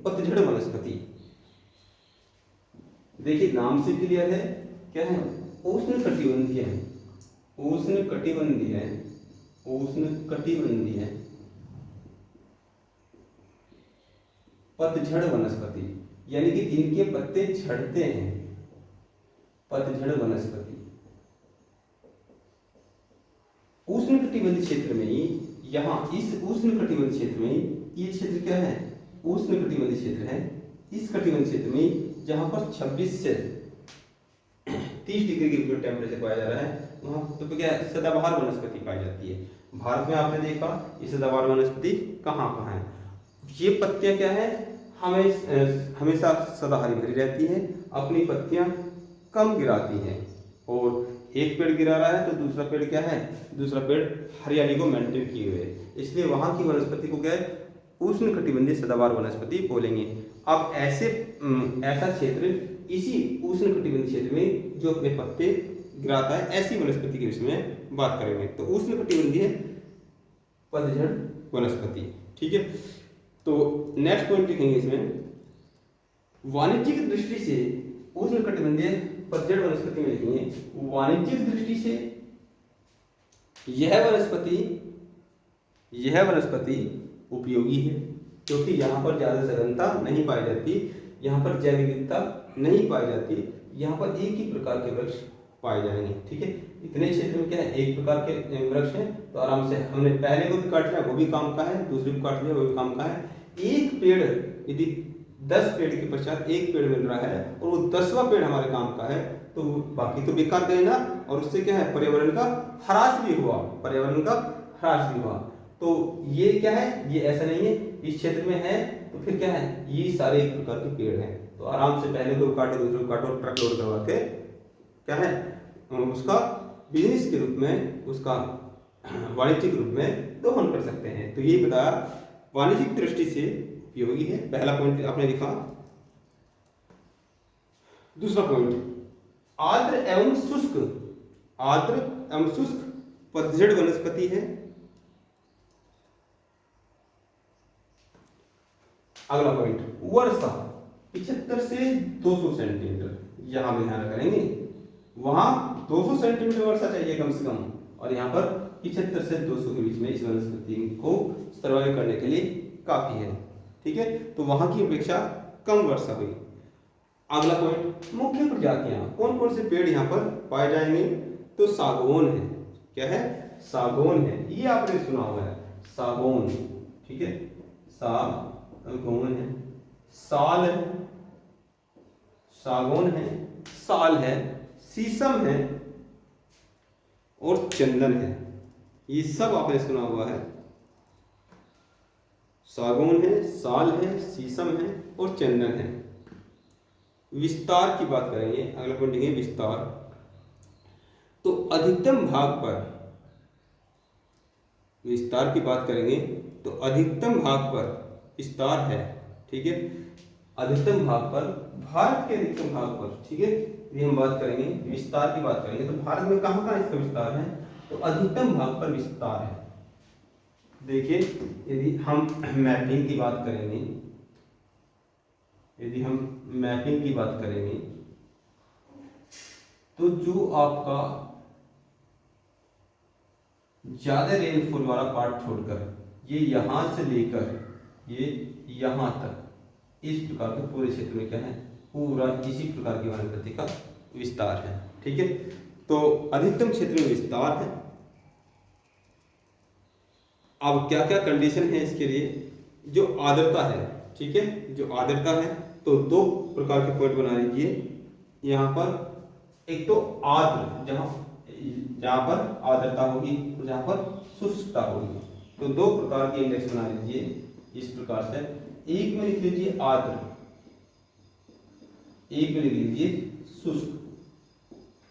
पतझड़ वनस्पति। देखिए नाम से क्लियर है, क्या है, उष्णकटिबंधीय है, उष्णकटिबंधीय है, उष्णकटिबंधीय पतझड़ वनस्पति, यानी कि जिनके पत्ते झड़ते हैं, पतझड़ वनस्पति। उष्णकटिबंधीय क्षेत्र में ही, यहाँ इस उष्णकटिबंधीय क्षेत्र में ही, ये क्षेत्र क्या है, उष्णकटिबंधीय क्षेत्र है। इस कटिबंधीय क्षेत्र में जहाँ पर 26 से 30 डिग्री के बीच टेम्परेचर पाया जा रहा है, वहाँ तो क्या है, सदाबहार वनस्पति पाई जाती है। भारत में आपने देखा ये सदाबहार वनस्पति कहाँ कहाँ है। ये पत्तियां क्या है, हमेशा सदाहरी भरी रहती है, अपनी पत्तियां कम गिराती हैं, और एक पेड़ गिरा रहा है तो दूसरा पेड़ क्या है, दूसरा पेड़ हरियाली को मेंटेन किए हुए, इसलिए वहां की वनस्पति को क्या है, उष्णकटिबंधीय सदाबहार वनस्पति बोलेंगे। अब ऐसा क्षेत्र इसी उष्णकटिबंधीय क्षेत्र में जो अपने पत्ते गिराता है, ऐसी वनस्पति के विषय में बात करेंगे। तो उष्णकटिबंधीय पतझड़ वनस्पति, ठीक है। तो नेक्स्ट पॉइंट लिखेंगे इसमें, वाणिज्यिक दृष्टि से उष्णकटिबंधीय पतझड़ वनस्पति में लिखेंगे, वाणिज्यिक दृष्टि से यह वनस्पति उपयोगी है, क्योंकि यहाँ पर ज्यादा सघनता नहीं पाई जाती, यहाँ पर जैव विविधता नहीं पाई जाती, यहाँ पर एक ही प्रकार के वृक्ष पाए जाएंगे, ठीक है। इतने क्षेत्र में क्या है, एक प्रकार के वृक्ष हैं, तो आराम से हमने पहले को भी काट लिया, वो भी काम का है, दूसरे को काट लिया, वो भी काम का है। एक पेड़ यदि 10 पेड़ के पश्चात एक पेड़ मिल रहा है और वो 10वां पेड़ हमारे काम का है, तो बाकी तो बेकार गए ना, और उससे क्या है, पर्यावरण का ह्रास भी हुआ, पर्यावरण का ह्रास भी हुआ। तो ये क्या है, ये ऐसा नहीं है, इस क्षेत्र में है तो फिर क्या है, ये सारे एक प्रकार के पेड़ हैं, तो आराम से पहले को काटो, दूसरे को काटो, ट्रक लोड करवा के क्या है, उसका बिजनेस के रूप में, उसका वाणिज्यिक रूप में दोहन कर सकते हैं। तो ये बताया वाणिज्यिक दृष्टि से उपयोगी है, पहला पॉइंट आपने लिखा। दूसरा पॉइंट, आर्द्र एवं शुष्क पतझड़ वनस्पति है। अगला पॉइंट, वर्षा 75 से 200 सेंटीमीटर, यहां भी ध्यान करेंगे, वहां 200 सेंटीमीटर वर्षा चाहिए कम से कम, और यहाँ पर 75 से 200 के बीच में इस वनस्पति को सर्वाइव करने के लिए काफी है, ठीक है। तो वहां की अपेक्षा कम वर्षा हुई। अगला पॉइंट, मुख्य प्रजातियां, कौन कौन से पेड़ यहाँ पर पाए जाएंगे, तो सागौन है, क्या है, सागौन है, ये आपने सुना हुआ है, सागौन, ठीक है, सागौन है, साल है, सागौन है, साल है, शीशम है और चंदन है, ये सब आपने सुना हुआ है। सागौन है, साल है, शीशम है और चंदन है। विस्तार की बात करेंगे, अगला पॉइंट लिखेंगे विस्तार। तो अधिकतम भाग पर, विस्तार की बात करेंगे तो अधिकतम भाग पर विस्तार है, ठीक है, अधिकतम भाग पर, भारत के अधिकतम भाग पर, ठीक है, ये हम बात करेंगे, विस्तार की बात करेंगे। तो भारत में कहाँ कहाँ इसका विस्तार है, तो अधिकतम भाग पर विस्तार है। देखिए यदि हम मैपिंग की बात करेंगे, यदि हम मैपिंग की बात करेंगे, तो जो आपका ज्यादा रेनफॉल वाला पार्ट छोड़कर, ये यहां से लेकर ये यहां तक, इस प्रकार के पूरे क्षेत्र में क्या है, पूरा इसी प्रकार की वनस्पति का विस्तार है, ठीक है। तो अधिकतम क्षेत्र में विस्तार है। अब क्या क्या कंडीशन है इसके लिए, जो आर्द्रता है, ठीक है, जो आर्द्रता है, तो 2 प्रकार के पॉइंट बना लीजिए यहाँ पर। एक तो आर्द्र, जहाँ पर आर्द्रता होगी और जहाँ पर शुष्कता होगी, तो 2 प्रकार के इंडेक्स बना लीजिए इस प्रकार से। एक में लिख लीजिए आर्द्र, एक में लिख लीजिए शुष्क,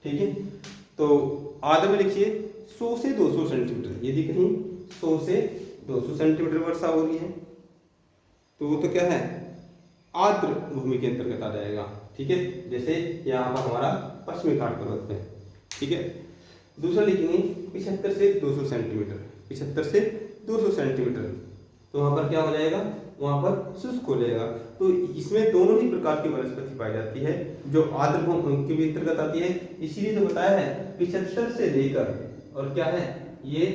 ठीक है। तो आर्द्र में लिखिए 100 से 200 सेंटीमीटर, यदि कहीं 100 से 200 सेंटीमीटर वर्षा हो रही है तो वो तो क्या है, आर्द्र भूमि के अंतर्गत आ जाएगा, ठीक है। जैसे यहाँ पर हमारा पश्चिमी घाट पर्वत है, ठीक है। दूसरा लिखेंगे 75 से 200 सेंटीमीटर, 75 से 200 सेंटीमीटर, तो वहाँ पर क्या हो जाएगा, वहाँ पर शुष्क हो जाएगा। तो इसमें दोनों ही प्रकार की वनस्पति पाई जाती है जो आर्द्र भूमि के भी अंतर्गत आती है। इसीलिए तो बताया है 75 से लेकर और क्या है ये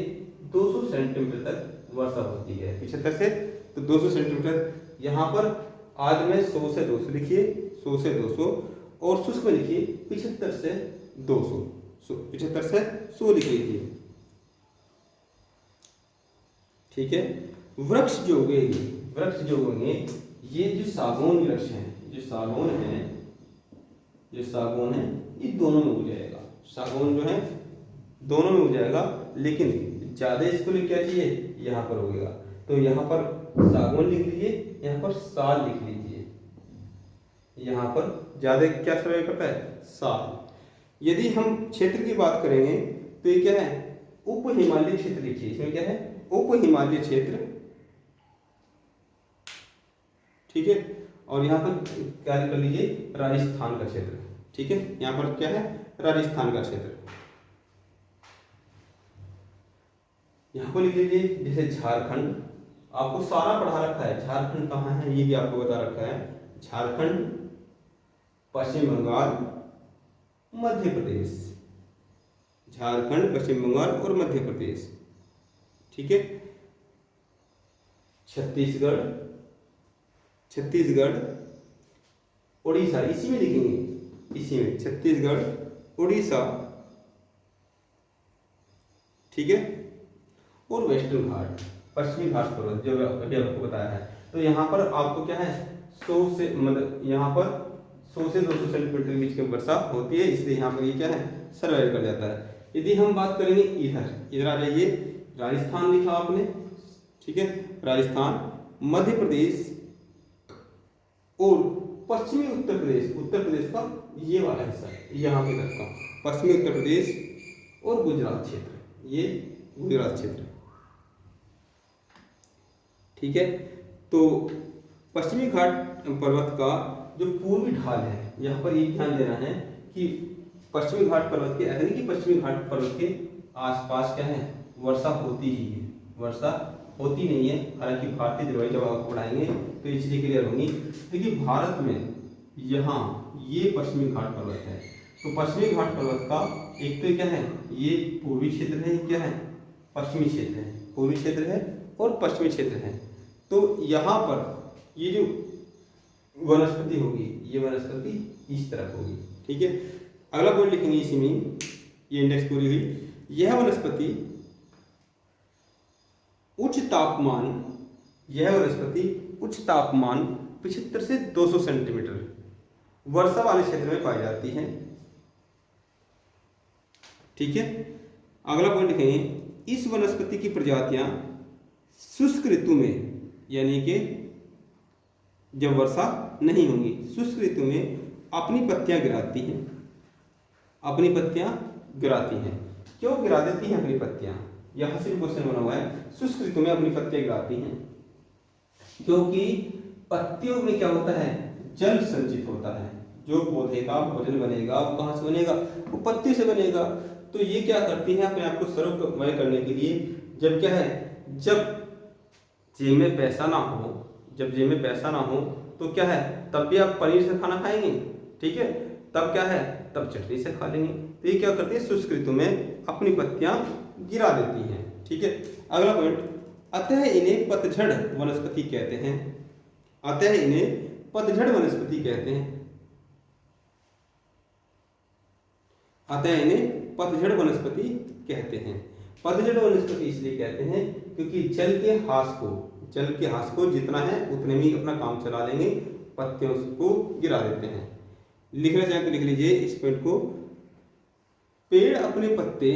200 सेंटीमीटर तक वर्षा होती है। 75 से तो 200 सेंटीमीटर, यहाँ पर आर्द्र में 100 से 200 लिखिए, 100 से 200, और शुष्क में लिखिए 75 से 200, 75 से 100 लिख लीजिए, ठीक है। वृक्ष जो उगेंगे, वृक्ष जो उगेंगे, ये जो सागौन वृक्ष हैं, जो सागौन है, जो सागौन है, ये दोनों में उग जाएगा। सागौन जो है दोनों में उग जाएगा, लेकिन ज्यादा इसको लिए क्या चाहिए, यहाँ पर उगेगा। तो यहाँ पर सागौन लिख लीजिए, यहाँ पर साल लिख लीजिए। यहाँ पर ज्यादा क्या सर्वे करता है, साल। यदि हम क्षेत्र की बात करेंगे तो ये क्या है, उप हिमालय क्षेत्र लिखिए। इसमें क्या है, उप हिमालय क्षेत्र, ठीक है। और यहाँ पर क्या कर लीजिए, राजस्थान का क्षेत्र, ठीक है। यहाँ पर क्या है, राजस्थान का क्षेत्र। यहाँ पर लिख लीजिए जैसे झारखंड, आपको सारा पढ़ा रखा है, झारखंड कहाँ है ये भी आपको बता रखा है। झारखंड, पश्चिम बंगाल, मध्य प्रदेश, झारखंड, पश्चिम बंगाल और मध्य प्रदेश, ठीक है। छत्तीसगढ़, छत्तीसगढ़, उड़ीसा, इसी में लिखेंगे, इसी में छत्तीसगढ़, उड़ीसा, ठीक है। और वेस्टर्न घाट, पश्चिमी घाट पर्वत जो अभी आपको बताया है। तो यहाँ पर आपको क्या है, 100 से मतलब यहाँ पर 100 से 200 सेंटीमीटर के बीच की वर्षा होती है, इसलिए यहाँ पर ये क्या है, सर्वाइव कर जाता है। यदि हम बात करेंगे इधर आ जाइए, राजस्थान लिखा आपने, ठीक है, राजस्थान, मध्य प्रदेश और पश्चिमी उत्तर प्रदेश, उत्तर प्रदेश का ये वाला हिस्सा यहाँ पे तक का पश्चिमी उत्तर प्रदेश और गुजरात क्षेत्र, ये गुजरात क्षेत्र, ठीक है। तो पश्चिमी घाट पर्वत का जो पूर्वी ढाल है, यहाँ पर ये ध्यान देना है कि पश्चिमी घाट पर्वत के, ऐसा नहीं कि पश्चिमी घाट पर्वत के आसपास क्या है, वर्षा होती ही है, वर्षा होती नहीं है। हालांकि भारतीय जलवायु जब आपको पढ़ाएंगे तो ये चीज़ें क्लियर होंगी। देखिए भारत में यहाँ ये पश्चिमी घाट पर्वत है, तो पश्चिमी घाट पर्वत का एक तो क्या है, ये पूर्वी क्षेत्र है, क्या है, पश्चिमी क्षेत्र है, पूर्वी क्षेत्र है और पश्चिमी क्षेत्र है। तो यहाँ पर ये जो वनस्पति होगी, ये वनस्पति इस तरफ होगी, ठीक है। अगला पॉइंट लिखेंगे इसी में, ये इंडेक्स पूरी हुई। यह वनस्पति उच्च तापमान, यह वनस्पति उच्च तापमान 75 से 200 सेंटीमीटर वर्षा वाले क्षेत्र में पाई जाती है, ठीक है। अगला पॉइंट लिखेंगे, इस वनस्पति की प्रजातियां शुष्क ऋतु में, यानी कि जब वर्षा नहीं होगी, शुष्क ऋतु में अपनी पत्तियां गिराती हैं, अपनी पत्तियां गिराती हैं। क्यों गिरा देती हैं अपनी पत्तियां, यहां से भी क्वेश्चन बना हुआ है। शुष्क ऋतु में अपनी पत्तियां गिराती हैं क्योंकि पत्तियों में क्या होता है, जल संचित होता है। जो पौधे का भोजन बनेगा वो कहाँ से बनेगा, वो पत्ती से बनेगा। तो ये क्या करती है, अपने आप को सर्वमय करने के लिए, जब क्या है, जब जेब में पैसा ना हो, जब जेब में पैसा ना हो तो क्या है, तब भी आप पनीर से खाना खाएंगे, ठीक है, तब क्या है, तब चटनी से खा लेंगे। तो ये क्या करती है, शुष्क ऋतु में अपनी पत्तियां गिरा देती हैं, ठीक है। अगला पॉइंट, अतः इन्हें पतझड़ वनस्पति कहते हैं, अतः इन्हें पतझड़ वनस्पति कहते हैं, अतः इन्हें पतझड़ वनस्पति कहते हैं। पतझड़ वनस्पति इसलिए कहते हैं क्योंकि जल के ह्रास को जितना है उतने में ही अपना काम चला लेंगे, पत्तियों को गिरा देते हैं। लिखना चाहें तो लिख लीजिए इस पॉइंट को, पेड़ अपने पत्ते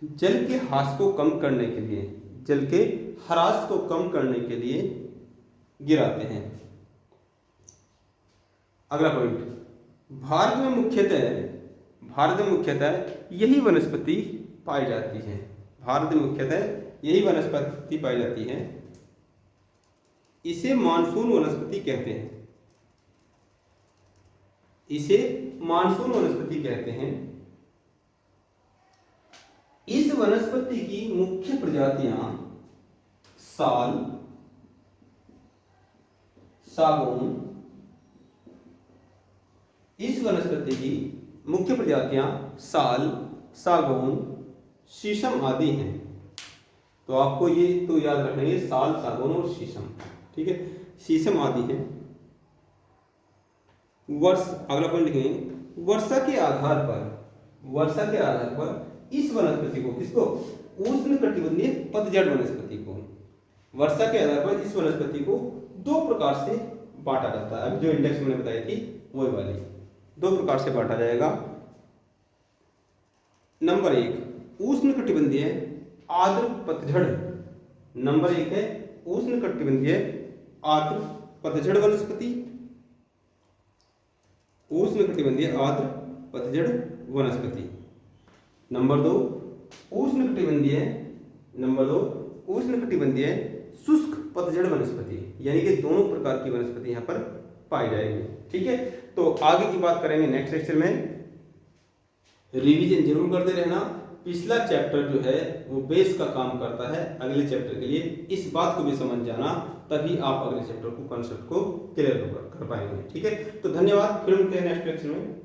जल के ह्रास को कम करने के लिए, जल के ह्रास को कम करने के लिए गिराते हैं। अगला पॉइंट, भारत में मुख्यतः यही वनस्पति पाई जाती है, भारत में मुख्यतः यही वनस्पति पाई जाती है। इसे मानसून वनस्पति कहते हैं, इसे मानसून वनस्पति कहते हैं। इस वनस्पति की मुख्य प्रजातियां साल, सागौन। इस वनस्पति की मुख्य प्रजातियां साल, सागौन, शीशम आदि हैं। तो आपको ये तो याद रखना है, साल, सागौन और शीशम, ठीक है, शीशम आदि हैं। अगला पॉइंट लिखेंगे, वर्षा के आधार पर इस वनस्पति को, किसको, उष्णकटिबंधीय पतझड़ वनस्पति को, वर्षा के आधार पर इस वनस्पति को दो प्रकार से बांटा जाता है। अभी जो इंडेक्स मैंने बताई थी वही वाली, दो प्रकार से बांटा जाएगा। नंबर 1 उष्णकटिबंधीय आर्द्र पतझड़। नंबर 1 है उष्णकटिबंधीय आर्द्र पतझड़ वनस्पति, उष्णकटिबंधीय आर्द्र पतझड़ वनस्पति। नंबर 2 उष्णकटिबंधीय शुष्क पतझड़ वनस्पति, यानी कि दोनों प्रकार की वनस्पति यहाँ पर पाई जाएगी। ठीक है, तो आगे की बात करेंगे नेक्स्ट लेक्चर में। रिवीजन जरूर करते रहना, पिछला चैप्टर जो है वो बेस का काम करता है अगले चैप्टर के लिए। इस बात को भी समझ जाना, तभी आप अगले चैप्टर को, कॉन्सेप्ट को क्लियर कर पाएंगे। ठीक है, तो धन्यवाद, फिर मिलते हैं नेक्स्ट लेक्चर में।